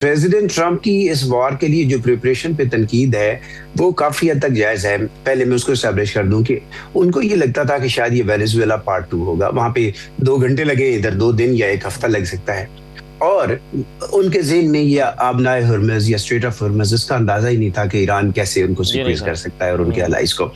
President Trump की इस war के लिए जो प्रिपरेशन पे तनकीद है वो काफी हद तक जायज है। पहले मैं उसको एस्टेब्लिश कर दूं कि उनको ये लगता था कि शायद ये वेनेजुएला पार्ट 2 होगा, वहां पे 2 घंटे लगे, इधर 2 दिन या 1 हफ्ता लग सकता है। और उनके ज़हन में ये आबनाए हर्मज़ या स्ट्रेट ऑफ हर्मज़ इसका अंदाजा ही नहीं था कि ईरान कैसे उनको ये नहीं सिक्वेस्ट था। कर सकता है और उनके अलाइज को।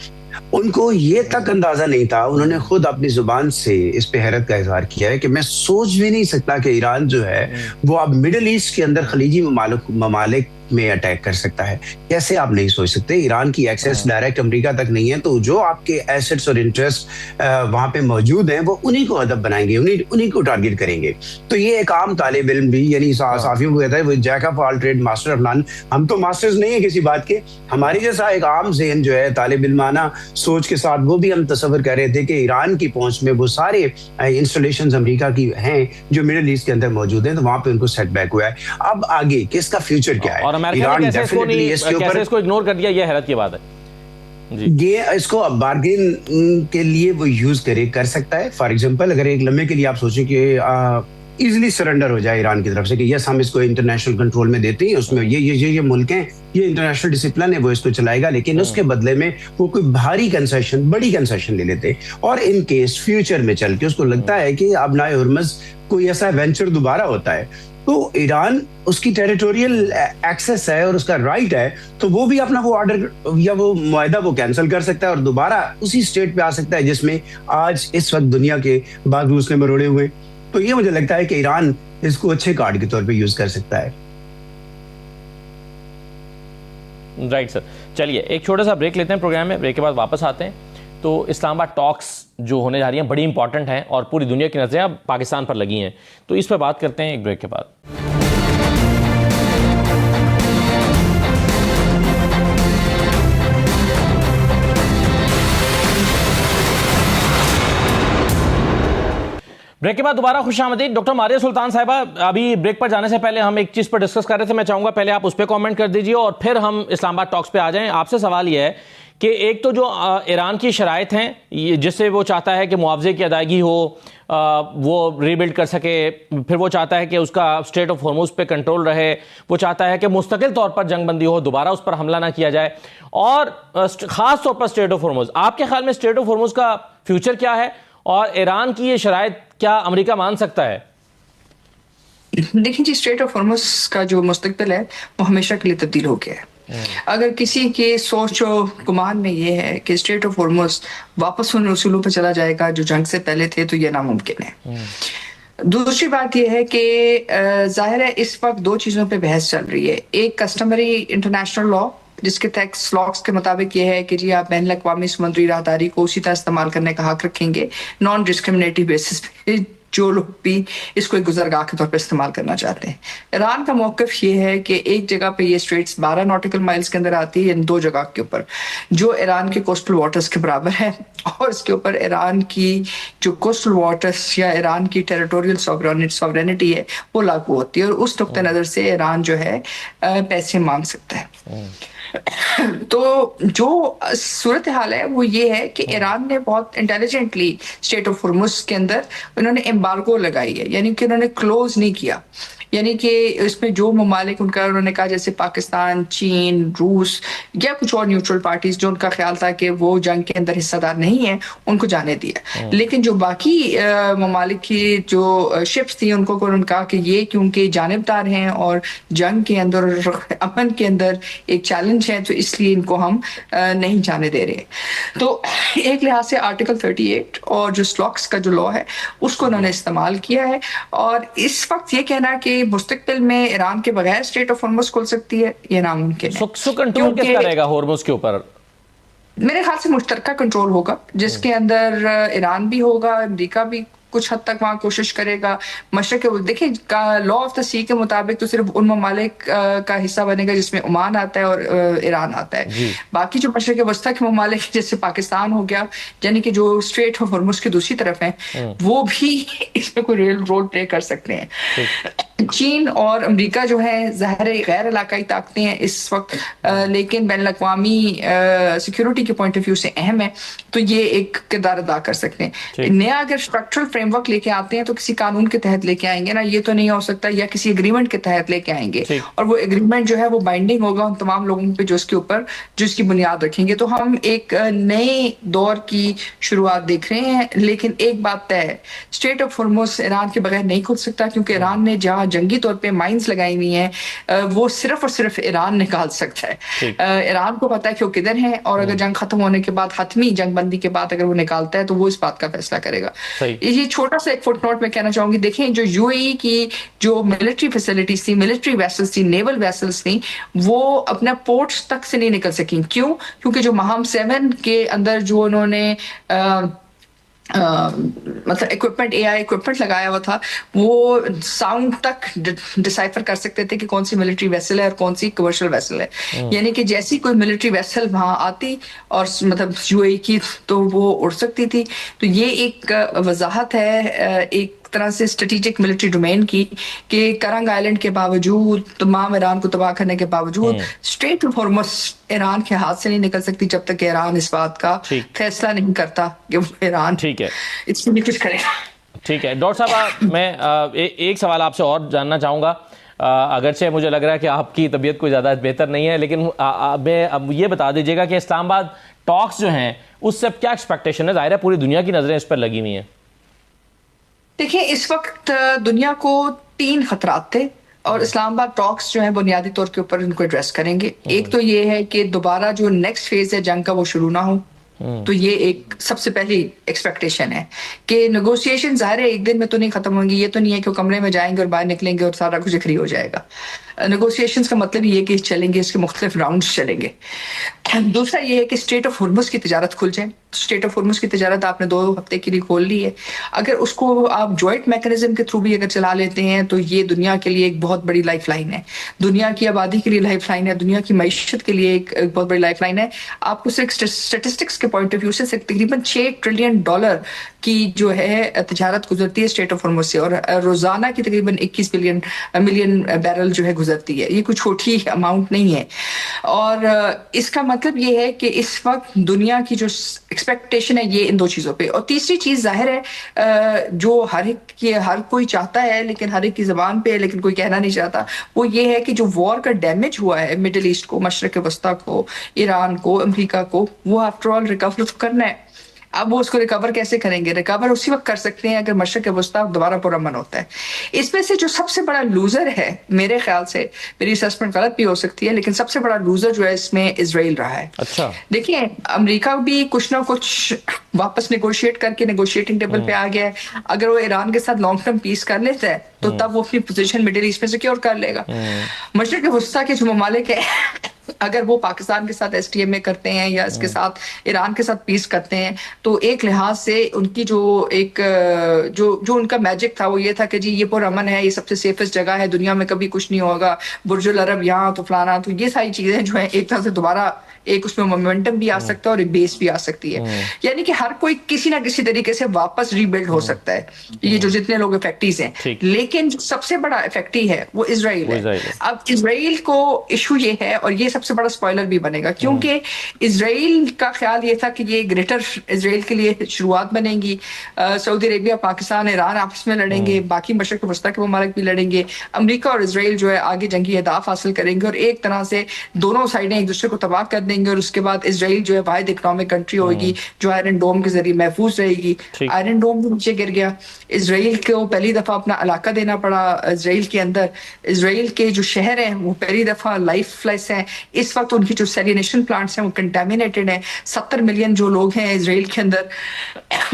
उनको ये तक अंदाजा नहीं था, उन्होंने खुद अपनी जुबान से इस पे हैरत का इजहार किया है कि मैं सोच भी नहीं सकता कि ईरान जो है वो अब मिडिल ईस्ट के अंदर खलीजी ममालिक में अटैक कर सकता है। कैसे आप नहीं सोच सकते? ईरान की एक्सेस डायरेक्ट अमेरिका तक नहीं है, तो जो आपके एसेट्स और इंटरेस्ट वहां पे मौजूद हैं वो उन्हीं को हदफ बनाएंगे, उन्हीं को टारगेट करेंगे। तो ये एक आम तालिब इल्म भी, यानी साफियों को कहता है वो jack of all trade master of none. हम तो मास्टर्स नहीं है किसी बात के, हमारे जैसा एक आम ज़हन जो है तालिब इल्माना सोच के साथ वो भी हम तस्वर कर रहे थे कि ईरान की पहुंच में वो सारे इंस्टॉलेशन अमेरिका की हैं जो मिडिल ईस्ट के अंदर मौजूद हैं, तो वहां पे उनको सेटबैक हुआ है। अब आगे किसका फ्यूचर क्या है? और अमेरिका ने कैसे इसको इग्नोर कर दिया, ये हैरत की बात है जी। ये इसको अब बार्गेन के लिए वो यूज कर सकता है। फॉर एग्जांपल, अगर एक लम्हे के लिए आप सोचें कि इजिली सरेंडर हो जाए ईरान की तरफ से कि यस हम इसको इंटरनेशनल कंट्रोल में देते हैं, उसमें ये मुल्क हैं, ये इंटरनेशनल डिसिप्लिन है, वो इसको चलाएगा, लेकिन उसके बदले में वो कोई भारी कंसेशन, बड़ी कंसेशन ले लेते हैं। और इन केस फ्यूचर में चल के उसको लगता है कि अब ना हर्मज़ कोई ऐसा वेंचर दोबारा होता है, तो ईरान उसकी टेरिटोरियल एक्सेस है और उसका राइट है, तो वो भी अपना वो ऑर्डर या वो मुआहदा वो कैंसिल कर सकता है और दोबारा उसी स्टेट पे आ सकता है जिसमें आज इस वक्त दुनिया के बागू उसने मरोड़े हुए। तो ये मुझे लगता है कि ईरान इसको अच्छे कार्ड के तौर पे यूज कर सकता है। राइट सर, चलिए एक छोटा सा ब्रेक लेते हैं प्रोग्राम में, ब्रेक के बाद वापस आते हैं। तो इस्लामाबाद टॉक्स जो होने जा रही हैं बड़ी इंपॉर्टेंट हैं और पूरी दुनिया की नजरें अब पाकिस्तान पर लगी हैं, तो इस पर बात करते हैं एक ब्रेक के बाद। ब्रेक के बाद दोबारा खुशामदीद। डॉक्टर मारिया सुल्तान साहिबा, अभी ब्रेक पर जाने से पहले हम एक चीज़ पर डिस्कस कर रहे थे, मैं चाहूँगा पहले आप उस पर कमेंट कर दीजिए और फिर हम इस्लामाबाद टॉक्स पे आ जाएं। आपसे सवाल यह है कि एक तो जो ईरान की शराइत हैं जिससे वो चाहता है कि मुआवजे की अदायगी हो, वो रीबिल्ड कर सके, फिर वो चाहता है कि उसका स्ट्रेट ऑफ हॉर्मुज़ पे कंट्रोल रहे, वो चाहता है कि मुस्तकिल तौर पर जंगबंदी हो, दोबारा उस पर हमला ना किया जाए, और ख़ास तौर पर स्ट्रेट ऑफ हॉर्मुज़। आपके ख्याल में स्ट्रेट ऑफ हॉर्मुज़ का फ्यूचर क्या है और ईरान की ये शराइत क्या अमेरिका मान सकता है? देखिए जी, स्ट्रेट ऑफ हॉर्मुज़ का जो मुस्तकबिल है वो हमेशा के लिए तब्दील हो गया है। अगर किसी के सोच और गुमान में ये है कि स्ट्रेट ऑफ हॉर्मुज़ वापस उन उसूलों पर चला जाएगा जो जंग से पहले थे, तो ये नामुमकिन है। दूसरी बात यह है कि जाहिर है इस वक्त दो चीज़ों पे बहस चल रही है। एक कस्टमरी इंटरनेशनल लॉ जिसके टैक्स लॉक्स के मुताबिक ये है कि जी आप बैन अक़वामी समुद्री राहदारी को उसी तरह इस्तेमाल करने का हक रखेंगे नॉन डिस्क्रिमिनेटरी बेसिस पे जो लोग भी इसको एक गुज़रगाह के तौर पर इस्तेमाल करना चाहते हैं। ईरान का मौक़िफ़ ये है कि एक जगह पे ये स्ट्रेट्स 12 नॉटिकल माइल्स के अंदर आती है, इन 2 जगह के ऊपर जो ईरान के कोस्टल वाटर्स के बराबर है, और इसके ऊपर ईरान की जो कोस्टल वाटर्स या ईरान की टेरिटोरियल सॉवरेनिटी है वो लागू होती है, और उस नुक्ते नज़र से ईरान जो है पैसे मांग सकता है। तो जो सूरत हाल है वो ये है कि ईरान ने बहुत इंटेलिजेंटली स्ट्रेट ऑफ हॉर्मुज़ के अंदर उन्होंने एम्बार्गो लगाई है, यानी कि उन्होंने क्लोज नहीं किया, यानी कि इसमें जो ममालिक उनका उन्होंने कहा जैसे पाकिस्तान, चीन, रूस या कुछ और न्यूट्रल पार्टीज जो उनका ख्याल था कि वो जंग के अंदर हिस्सेदार नहीं है, उनको जाने दिया। लेकिन जो बाकी ममालिक की जो शिप्स थी उनको उन्होंने कहा कि ये क्योंकि जानिबदार हैं और जंग के अंदर अमन के अंदर एक चैलेंज है, तो इसलिए इनको हम नहीं जाने दे रहे। तो एक लिहाज से आर्टिकल 38 और जो स्लॉक्स का जो लॉ है उसको उन्होंने इस्तेमाल किया है, और इस वक्त ये कहना कि मुस्तकबिल में ईरान के बगैर स्ट्रेट ऑफ हॉर्मुज़ खुल सकती है, ये नामुमकिन है। कंट्रोल किसका रहेगा हॉर्मुज़ के ऊपर? मेरे ख्याल से मुश्तरका कंट्रोल होगा जिसके अंदर ईरान भी होगा, अमेरिका भी कुछ हद तक वहाँ कोशिश करेगा। मशरक़ देखिए लॉ ऑफ द सी के मुताबिक तो सिर्फ उन ममालिक का हिस्सा बनेगा जिसमें ओमान आता है और ईरान आता है। बाकी जो मशरक़ वस्ता के ममालिक जैसे पाकिस्तान हो गया, यानी कि जो स्ट्रेट ऑफ हॉर्मुज़ की दूसरी तरफ है, वो भी इसमें कोई रियल रोल प्ले कर सकते हैं। चीन और अमेरिका जो है ज़ाहिर गैर इलाकाई ताकतें हैं इस वक्त, लेकिन बैन अवी सिक्योरिटी के पॉइंट ऑफ व्यू से अहम है, तो ये एक किरदार अदा कर सकते हैं। नया अगर स्ट्रक्चरल फ्रेमवर्क लेके आते हैं तो किसी कानून के तहत लेके आएंगे ना, ये तो नहीं हो सकता, या किसी एग्रीमेंट के तहत लेके आएंगे और वो एग्रीमेंट जो है वो बाइंडिंग होगा उन तमाम लोगों पे जो इसके ऊपर जो इसकी बुनियाद रखेंगे। तो हम एक नए दौर की शुरुआत देख रहे हैं। लेकिन एक बात तय है, स्ट्रेट ऑफ हॉर्मुज़ ईरान के बगैर नहीं खुल सकता, क्योंकि ईरान ने जहां जंगी तौर पे माइंस लगाई हुई हैं वो सिर्फ और सिर्फ ईरान निकाल सकता है। ईरान को पता है कि वो किधर है, और अगर जंग खत्म होने के बाद, हतमी जंग बंदी के बाद अगर वो निकालता है तो वो इस बात का फैसला करेगा। ये छोटा सा एक फुटनोट में कहना चाहूंगी, देखें जो यूएई की जो मिलिट्री फैसिलिटीज थी, मिलिट्री वेसल्स थी, नेवल वेसल्स थी, वो अपना पोर्ट्स तक से नहीं निकल सकी। क्यों? क्योंकि जो महाम 7 के अंदर जो उन्होंने मतलब इक्विपमेंट, एआई इक्विपमेंट लगाया हुआ था, वो साउंड तक डिसाइफर कर सकते थे कि कौन सी मिलिट्री वेसल है और कौन सी कमर्शियल वेसल है। यानी कि जैसी कोई मिलिट्री वेसल वहां आती और मतलब यूएई की, तो वो उड़ सकती थी। तो ये एक वजाहत है एक तरह से स्ट्रेटेजिक मिलिट्री डोमेन की, कि करंग आइलैंड के बावजूद, तमाम ईरान को तबाह करने के बावजूद, स्ट्रेट ऑफ हॉर्मुज़ ईरान के हाथ से नहीं निकल सकती जब तक ईरान इस बात का फैसला नहीं करता कि वो ईरान इसके लिए कुछ करेगा। ठीक है डॉक्टर साहब, मैं एक सवाल आपसे और जानना चाहूंगा। अगरचे मुझे लग रहा है कि आपकी तबीयत कोई ज़्यादा बेहतर नहीं है, लेकिन अब ये बता दीजिएगा कि इस्लामाबाद टॉक्स जो हैं उससे क्या एक्सपेक्टेशन है? जाहिर है पूरी दुनिया की नज़रें इस पर लगी हुई हैं। देखिए, इस वक्त दुनिया को 3 खतरात थे और इस्लामाबाद टॉक्स जो है बुनियादी तौर के ऊपर इनको एड्रेस करेंगे। एक तो ये है कि दोबारा जो नेक्स्ट फेज है जंग का वो शुरू ना हो, तो ये एक सबसे पहली एक्सपेक्टेशन है कि नेगोशिएशन ज़ाहिर है एक दिन में तो नहीं खत्म होंगी। ये तो नहीं है कि वो कमरे में जाएंगे और बाहर निकलेंगे और सारा कुछ एग्री हो जाएगा। नेगोशिएशंस का मतलब ये कि चलेंगे, इसके मुख्तलिफ राउंड्स चलेंगे। दूसरा ये है कि स्ट्रेट ऑफ हॉर्मुज़ की तिजारत खुल जाए। स्ट्रेट ऑफ हॉर्मुज़ की तिजारत आपने 2 हफ्ते के लिए खोल ली है, अगर उसको आप जॉइंट मैकेनिज्म के थ्रू भी अगर चला लेते हैं तो ये दुनिया के लिए एक बहुत बड़ी लाइफ लाइन है, दुनिया की आबादी के लिए लाइफ लाइन है, दुनिया की मईशत के लिए एक बहुत बड़ी लाइफ लाइन है। आपको सिर्फ स्टेटिस्टिक्स के पॉइंट ऑफ व्यू से तकरीबन $6 ट्रिलियन की जो है तिजारत गुजरती है स्ट्रेट ऑफ हॉर्मुज़ से, और रोजाना की तकरीबन 21 मिलियन बैरल जो है गुजरती है। ये कोई छोटी अमाउंट नहीं है। और इसका मतलब ये है कि इस वक्त दुनिया की जो एक्सपेक्टेशन है ये इन 2 चीज़ों पे। और तीसरी चीज़ जाहिर है जो हर कोई चाहता है, लेकिन हर एक की ज़बान पे है लेकिन कोई कहना नहीं चाहता, वो ये है कि जो वॉर का डैमेज हुआ है मिडिल ईस्ट को, मशरक़ वस्ता को, ईरान को, अमेरिका को, वो आफ्टर ऑल रिकवर तो करना है। अब वो उसको रिकवर कैसे करेंगे? रिकवर उसी वक्त कर सकते हैं अगर मशरक़ वस्ता दोबारा पुरअमन होता है। इसमें से जो सबसे बड़ा लूजर है, मेरे ख्याल से, मेरी असेसमेंट गलत भी हो सकती है, लेकिन सबसे बड़ा लूजर जो है इसमें इजराइल रहा है। अच्छा, देखिए, अमेरिका भी कुछ ना कुछ वापस नेगोशिएट करके नेगोशिएटिंग टेबल पे आ गया है। अगर वो ईरान के साथ लॉन्ग टर्म पीस कर लेता है तो तब वो अपनी पोजीशन मिडिल ईस्ट में सिक्योर कर लेगा। मशरक़ वस्ता के जो ममालिक है, अगर वो पाकिस्तान के साथ STMA करते हैं या इसके साथ ईरान के साथ पीस करते हैं, तो एक लिहाज से उनकी जो उनका मैजिक था वो ये था कि जी ये पुरअमन है, ये सबसे सेफेस्ट जगह है, दुनिया में कभी कुछ नहीं होगा, बुर्जुल अरब यहाँ तो फलाना, तो ये सारी चीजें जो है एक तरह से दोबारा एक उसमें मोमेंटम भी आ सकता है और एक बेस भी आ सकती है। यानी कि हर कोई किसी ना किसी तरीके से वापस रीबिल्ड हो सकता है, ये जो जितने लोग इफेक्टीज हैं। लेकिन जो सबसे बड़ा इफेक्टी है वो इजराइल है। अब इजराइल को इशू ये है, और ये सबसे बड़ा स्पॉइलर भी बनेगा, क्योंकि इजराइल का ख्याल ये था कि ये ग्रेटर इजराइल के लिए शुरुआत बनेगी। सऊदी अरेबिया, पाकिस्तान, ईरान आपस में लड़ेंगे, बाकी मशरक़ वस्ता के ममालिक भी लड़ेंगे, अमेरिका और इजराइल जो है आगे जंगी अहदाफ हासिल करेंगे और एक तरह से दोनों साइडें एक दूसरे को तबाह कर देंगे। और उसके बाद इजराइल जो है वाहिद इकोनॉमिक कंट्री होगी जो आयरन डोम के जरिए महफूज रहेगी। आयरन डोम भी नीचे गिर गया, इजराइल को पहली दफा अपना इलाका देना पड़ा। इजराइल के अंदर इजराइल के जो शहर हैं वो पहली दफा लाइफलेस हैं। इस वक्त उनकी जो सैलिनेशन प्लांट्स हैं वो कंटेमिनेटेड हैं। 70 मिलियन जो लोग हैं इजराइल के अंदर,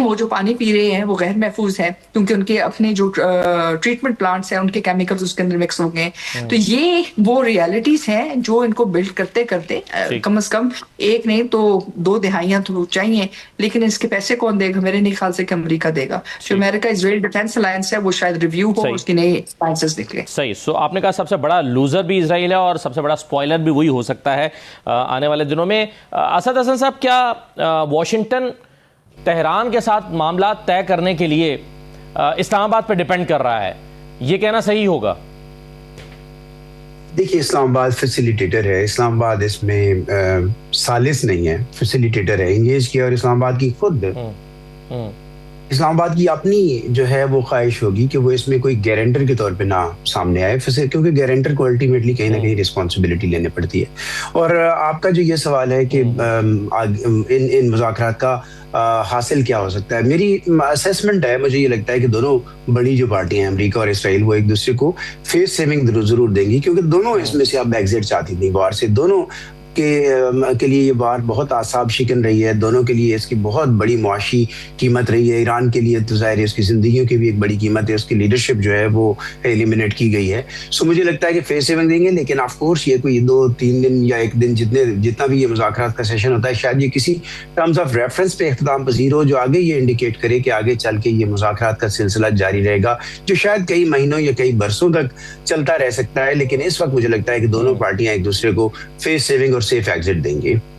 वो जो पानी पी रहे हैं वो गैर महफूज है, क्योंकि उनके अपने जो ट्रीटमेंट प्लांट्स हैं उनके केमिकल्स उसके अंदर मिक्स हो गए। तो ये वो रियलिटीज हैं जो इनको बिल्ड करते करते कम अज कम एक नहीं तो 2 दिहाइयां तो चाहिए। लेकिन इसके पैसे कौन देगा? मेरे नहीं ख्याल से कि अमेरिका देगा। जो अमेरिका इजराइल डिफेंस अलायंस है वो शायद रिव्यू हो, उसकी नई अलायंसेस निकले। सही। सो आपने कहा सबसे बड़ा लूजर भी इजराइल है और सबसे बड़ा स्पॉइलर भी वही हो सकता है आने वाले दिनों में। असद हसन साहब, क्या वॉशिंगटन तेहरान के साथ मामला तय करने के लिए इस्लामाबाद पर डिपेंड कर रहा है, ये कहना सही होगा? देखिए, इस्लामाबाद फैसिलिटेटर है, इस्लामाबाद इसमें सालिस नहीं है, फैसिलिटेटर है, इंगेज किया। और इस्लामाबाद की खुद इस्लामाबाद की अपनी जो है वो ख्वाहिश होगी कि वो इसमें कोई गारंटर के तौर पे ना सामने आए, क्योंकि गारंटर को अल्टीमेटली कहीं ना कहीं रिस्पॉन्सिबिलिटी लेनी पड़ती है। और आपका जो ये सवाल है कि इन इन मुज़ाकरात का हासिल क्या हो सकता है, मेरी असेसमेंट है, मुझे ये लगता है कि दोनों बड़ी जो पार्टियां हैं, अमेरिका और इसराइल, वो एक दूसरे को फेस सेविंग जरूर देंगी, क्योंकि दोनों इसमें से अब एग्जिट चाहती थी वार से। दोनों के लिए ये बात बहुत आसाब शिकन रही है, दोनों के लिए इसकी बहुत बड़ी मुआशी कीमत रही है। ईरान के लिए तो ज़ाहिर है उसकी ज़िंदगियों की भी एक बड़ी कीमत है, उसकी लीडरशिप जो है वो एलिमिनेट की गई है। सो मुझे लगता है कि फेस सेविंग देंगे, लेकिन ऑफ कोर्स ये कोई 2-3 दिन या एक दिन जितना भी ये मुज़ाकरात का सेशन होता है, शायद ये किसी टर्म्स ऑफ रेफरेंस पे इख्तिताम पजीर हो, जो आगे ये इंडिकेट करे कि आगे चल के ये मुज़ाकरात का सिलसिला जारी रहेगा, जो शायद कई महीनों या कई बरसों तक चलता रह सकता है। लेकिन इस वक्त मुझे लगता है कि दोनों पार्टियां एक दूसरे को फेस सेविंग और सेफ एग्जिट देंगी।